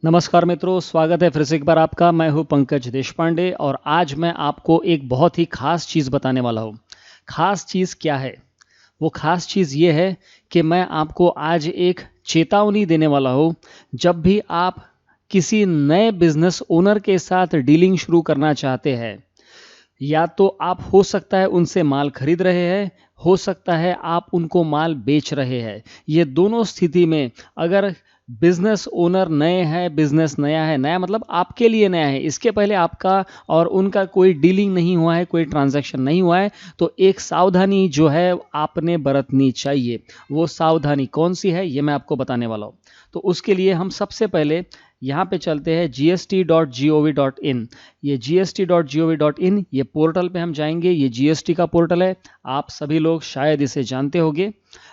नमस्कार मित्रों, स्वागत है फिर से एक बार आपका। मैं हूं पंकज देशपांडे और आज मैं आपको एक बहुत ही खास चीज़ बताने वाला हूं। खास चीज़ क्या है? वो खास चीज़ ये है कि मैं आपको आज एक चेतावनी देने वाला हूं। जब भी आप किसी नए बिजनेस ओनर के साथ डीलिंग शुरू करना चाहते हैं, या तो आप हो सकता है उनसे माल खरीद रहे हैं, हो सकता है आप उनको माल बेच रहे हैं। ये दोनों स्थिति में अगर बिजनेस ओनर नए हैं, बिजनेस नया है, नया मतलब आपके लिए नया है, इसके पहले आपका और उनका कोई डीलिंग नहीं हुआ है, कोई ट्रांजैक्शन नहीं हुआ है, तो एक सावधानी जो है आपने बरतनी चाहिए। वो सावधानी कौन सी है, ये मैं आपको बताने वाला हूँ। तो उसके लिए हम सबसे पहले यहाँ पे चलते हैं gst.gov.in। ये gst.gov.in, ये पोर्टल पे हम जाएंगे। ये जीएसटी का पोर्टल है, आप सभी लोग शायद इसे जानते होंगे।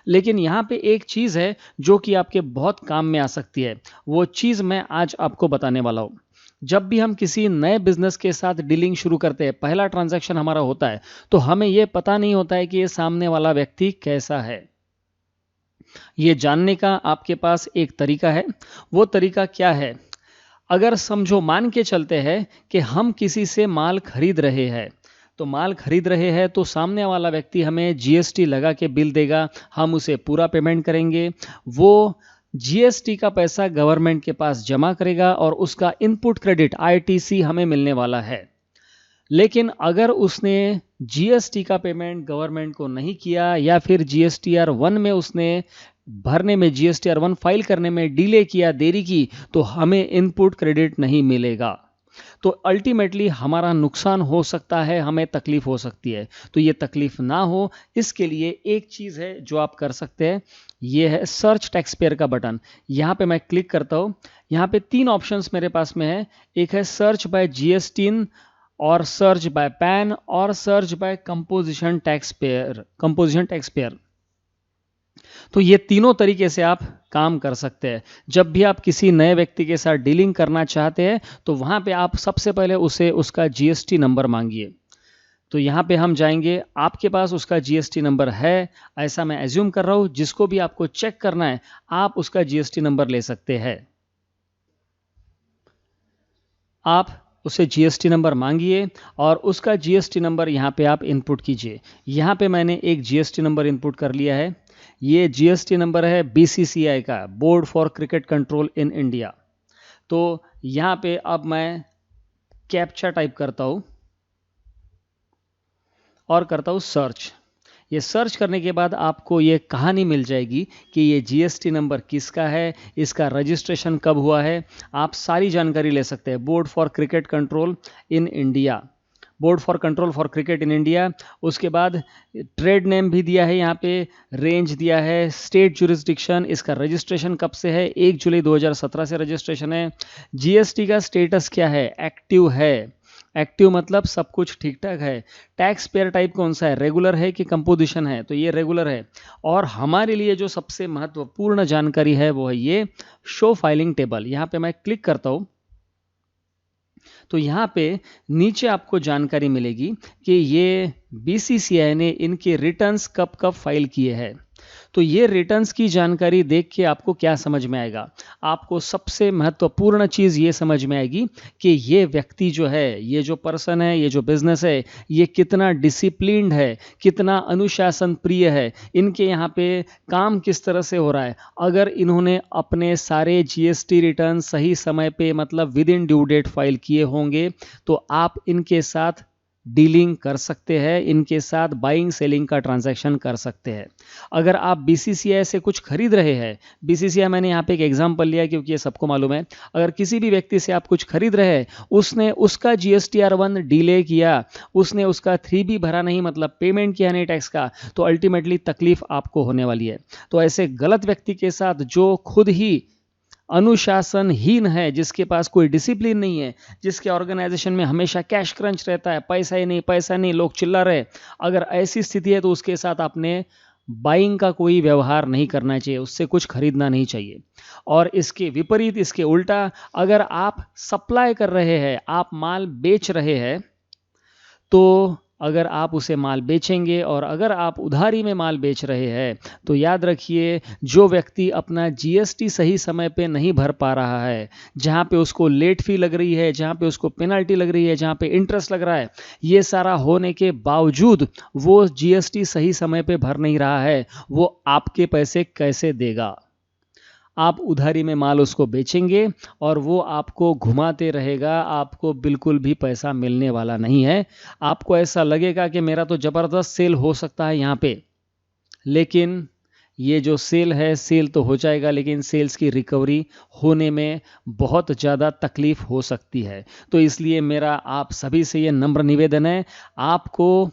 लेकिन यहाँ पे एक चीज़ है जो कि आपके बहुत काम में आ सकती है। वो चीज़ मैं आज आपको बताने वाला हूँ। जब भी हम किसी नए बिजनेस के साथ डीलिंग शुरू करते हैं, पहला ट्रांजैक्शन हमारा होता है, तो हमें ये पता नहीं होता है कि ये सामने वाला व्यक्ति कैसा है। ये जानने का आपके पास एक तरीका है। वो तरीका क्या है? अगर समझो, मान के चलते हैं कि हम किसी से माल खरीद रहे हैं, तो माल खरीद रहे हैं तो सामने वाला व्यक्ति हमें जीएसटी लगा के बिल देगा, हम उसे पूरा पेमेंट करेंगे। वो जीएसटी का पैसा गवर्नमेंट के पास जमा करेगा और उसका इनपुट क्रेडिट आईटीसी हमें मिलने वाला है। लेकिन अगर उसने जीएसटी का पेमेंट गवर्नमेंट को नहीं किया, या फिर जीएसटीआर 1 में उसने भरने में, जीएसटीआर 1 फाइल करने में डिले किया, देरी की, तो हमें इनपुट क्रेडिट नहीं मिलेगा। तो अल्टीमेटली हमारा नुकसान हो सकता है, हमें तकलीफ हो सकती है। तो ये तकलीफ ना हो, इसके लिए एक चीज़ है जो आप कर सकते हैं। ये है सर्च टैक्स पेयर का बटन। यहाँ पे मैं क्लिक करता हूँ। यहाँ पे 3 ऑप्शंस मेरे पास में है। एक है सर्च बाय जीएसटी, और सर्च बाय पैन, और search by composition tax payer. तो ये तीनों तरीके से आप काम कर सकते हैं। जब भी आप किसी नए व्यक्ति के साथ डीलिंग करना चाहते हैं, तो वहां पे आप सबसे पहले उसे उसका जीएसटी नंबर मांगिए। तो यहाँ पे हम जाएंगे, आपके पास उसका जीएसटी नंबर है, ऐसा मैं एज्यूम कर रहा हूँ। जिसको भी आपको चेक करना है, आप उसका जीएसटी नंबर ले सकते हैं। आप उसे जीएसटी नंबर मांगिए और उसका जीएसटी नंबर यहाँ पे आप इनपुट कीजिए। यहाँ पे मैंने एक जीएसटी नंबर इनपुट कर लिया है। ये जीएसटी नंबर है बीसीसीआई का, board for cricket control in India. तो यहाँ पे अब मैं कैप्चा टाइप करता हूँ और करता हूँ सर्च। ये सर्च करने के बाद आपको ये कहानी मिल जाएगी कि ये जीएसटी नंबर किसका है, इसका रजिस्ट्रेशन कब हुआ है। आप सारी जानकारी ले सकते हैं। Board for cricket control in India, board for control for cricket in India. उसके बाद ट्रेड नेम भी दिया है, यहाँ पे रेंज दिया है, स्टेट जुरिस्डिक्शन, इसका रजिस्ट्रेशन कब से है, 1 जुलाई 2017 से रजिस्ट्रेशन है। जीएसटी का स्टेटस क्या है, एक्टिव है। एक्टिव मतलब सब कुछ ठीक ठाक है। टैक्स पेयर टाइप कौन सा है, रेगुलर है कि कंपोजिशन है, तो ये रेगुलर है। और हमारे लिए जो सबसे महत्वपूर्ण जानकारी है वो है ये शो फाइलिंग टेबल। यहाँ पे मैं क्लिक करता हूँ, तो यहाँ पे नीचे आपको जानकारी मिलेगी कि ये बीसीसीआई ने इनके रिटर्न्स कब कब फाइल किए हैं। तो ये रिटर्न्स की जानकारी देख के आपको क्या समझ में आएगा? आपको सबसे महत्वपूर्ण चीज़ ये समझ में आएगी कि ये व्यक्ति जो है, ये जो पर्सन है, ये जो बिजनेस है, ये कितना डिसिप्लिन्ड है, कितना अनुशासन प्रिय है, इनके यहाँ पे काम किस तरह से हो रहा है। अगर इन्होंने अपने सारे जीएसटी रिटर्न सही समय पे, मतलब within due date file किए होंगे, तो आप इनके साथ डीलिंग कर सकते हैं, इनके साथ बाइंग सेलिंग का ट्रांजैक्शन कर सकते हैं। अगर आप बीसीसीआई से कुछ खरीद रहे हैं, बीसीसीआई मैंने यहाँ पे एक एग्जांपल लिया क्योंकि ये सबको मालूम है। अगर किसी भी व्यक्ति से आप कुछ खरीद रहे हैं, उसने उसका जीएसटीआर 1 डिले किया, उसने उसका 3B भरा नहीं, मतलब पेमेंट किया नहीं टैक्स का, तो अल्टीमेटली तकलीफ आपको होने वाली है। तो ऐसे गलत व्यक्ति के साथ जो खुद ही अनुशासनहीन है, जिसके पास कोई डिसिप्लिन नहीं है, जिसके ऑर्गेनाइजेशन में हमेशा कैश क्रंच रहता है, पैसा ही नहीं, पैसा नहीं, लोग चिल्ला रहे, अगर ऐसी स्थिति है तो उसके साथ आपने बाइंग का कोई व्यवहार नहीं करना चाहिए, उससे कुछ खरीदना नहीं चाहिए। और इसके विपरीत, इसके उल्टा, अगर आप सप्लाई कर रहे हैं, आप माल बेच रहे हैं, तो अगर आप उसे माल बेचेंगे और अगर आप उधारी में माल बेच रहे हैं तो याद रखिए, जो व्यक्ति अपना जीएसटी सही समय पे नहीं भर पा रहा है, जहां पे उसको लेट फी लग रही है, जहां पे उसको पेनल्टी लग रही है, जहां पे इंटरेस्ट लग रहा है, ये सारा होने के बावजूद वो जीएसटी सही समय पे भर नहीं रहा है, वो आपके पैसे कैसे देगा? आप उधारी में माल उसको बेचेंगे और वो आपको घुमाते रहेगा, आपको बिल्कुल भी पैसा मिलने वाला नहीं है। आपको ऐसा लगेगा कि मेरा तो ज़बरदस्त सेल हो सकता है यहाँ पे, लेकिन ये जो सेल है, सेल तो हो जाएगा, लेकिन सेल्स की रिकवरी होने में बहुत ज़्यादा तकलीफ हो सकती है। तो इसलिए मेरा आप सभी से ये नम्र निवेदन है, आपको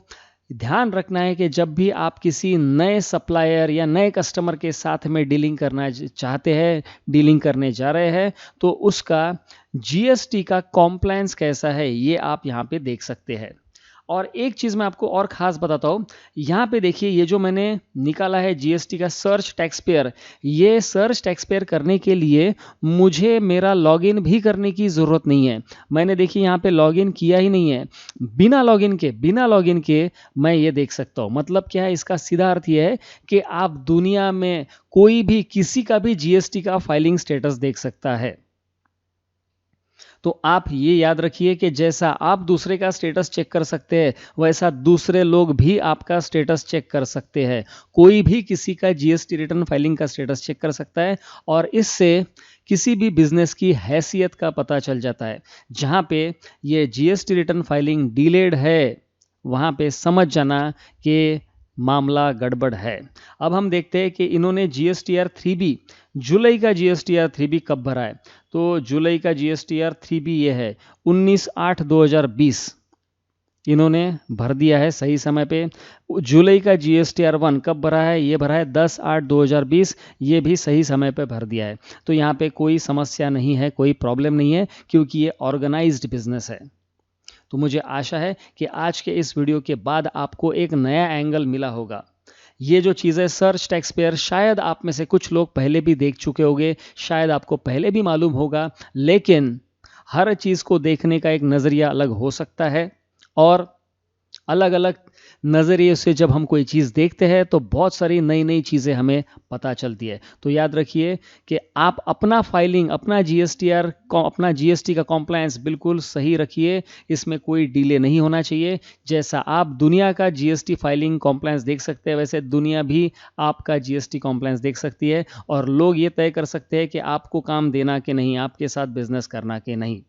ध्यान रखना है कि जब भी आप किसी नए सप्लायर या नए कस्टमर के साथ में डीलिंग करना चाहते हैं, डीलिंग करने जा रहे हैं, तो उसका जीएसटी का कॉम्प्लायंस कैसा है, ये आप यहाँ पे देख सकते हैं। और एक चीज़ मैं आपको और ख़ास बताता हूँ, यहाँ पे देखिए, ये जो मैंने निकाला है जीएसटी का सर्च टैक्स पेयर, ये सर्च टैक्स पेयर करने के लिए मुझे मेरा लॉगिन भी करने की ज़रूरत नहीं है। मैंने देखिए यहाँ पे लॉगिन किया ही नहीं है। बिना लॉगिन के मैं ये देख सकता हूँ। मतलब क्या है, इसका सीधा अर्थ ये है कि आप दुनिया में कोई भी किसी का भी जीएसटी का फाइलिंग स्टेटस देख सकता है। तो आप ये याद रखिए कि जैसा आप दूसरे का स्टेटस चेक कर सकते हैं, वैसा दूसरे लोग भी आपका स्टेटस चेक कर सकते हैं। कोई भी किसी का जीएसटी रिटर्न फाइलिंग का स्टेटस चेक कर सकता है और इससे किसी भी बिजनेस की हैसियत का पता चल जाता है। जहां पे ये जीएसटी रिटर्न फाइलिंग डिलेड है, वहां पे समझ जाना कि मामला गड़बड़ है। अब हम देखते हैं कि इन्होंने जीएसटीआर 3B, जुलाई का जीएसटीआर 3B कब भरा है। तो जुलाई का जीएसटीआर 3B ये है 19/8/2020 इन्होंने भर दिया है सही समय पे। जुलाई का जीएसटीआर 1 कब भरा है, ये भरा है 10/8/2020, ये भी सही समय पे भर दिया है। तो यहाँ पे कोई समस्या नहीं है, कोई प्रॉब्लम नहीं है, क्योंकि ये ऑर्गेनाइज्ड बिजनेस है। तो मुझे आशा है कि आज के इस वीडियो के बाद आपको एक नया एंगल मिला होगा। ये जो चीज़ें सर्च टैक्स पेयर, शायद आप में से कुछ लोग पहले भी देख चुके होंगे, शायद आपको पहले भी मालूम होगा, लेकिन हर चीज़ को देखने का एक नज़रिया अलग हो सकता है और अलग अलग नज़रिए से जब हम कोई चीज़ देखते हैं तो बहुत सारी नई नई चीज़ें हमें पता चलती है। तो याद रखिए कि आप अपना फाइलिंग, अपना जीएसटी का कॉम्प्लायंस बिल्कुल सही रखिए, इसमें कोई डिले नहीं होना चाहिए। जैसा आप दुनिया का जीएसटी फाइलिंग कॉम्प्लायंस देख सकते हैं, वैसे दुनिया भी आपका जीएसटी कॉम्प्लायंस देख सकती है और लोग ये तय कर सकते हैं कि आपको काम देना कि नहीं, आपके साथ बिजनेस करना कि नहीं।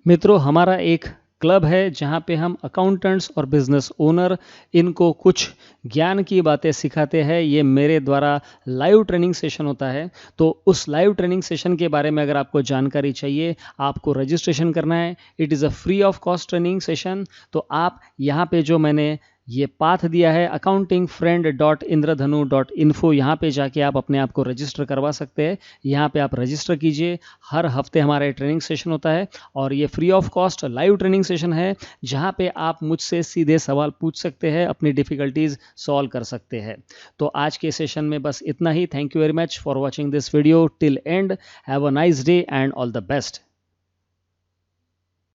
मित्रों, हमारा एक क्लब है जहां पे हम अकाउंटेंट्स और बिजनेस ओनर इनको कुछ ज्ञान की बातें सिखाते हैं। ये मेरे द्वारा लाइव ट्रेनिंग सेशन होता है। तो उस लाइव ट्रेनिंग सेशन के बारे में अगर आपको जानकारी चाहिए, आपको रजिस्ट्रेशन करना है। It is a free of cost training session. तो आप यहाँ पे जो मैंने ये पाथ दिया है accountingfriend.indradhanu.info, यहाँ पे जाके आप अपने आप को रजिस्टर करवा सकते हैं। यहाँ पे आप रजिस्टर कीजिए। हर हफ्ते हमारा ट्रेनिंग सेशन होता है और ये free of cost live training session है, जहाँ पे आप मुझसे सीधे सवाल पूछ सकते हैं, अपनी डिफ़िकल्टीज सॉल्व कर सकते हैं। तो आज के सेशन में बस इतना ही। Thank you very much for watching this video till end. Have a nice day and all the best.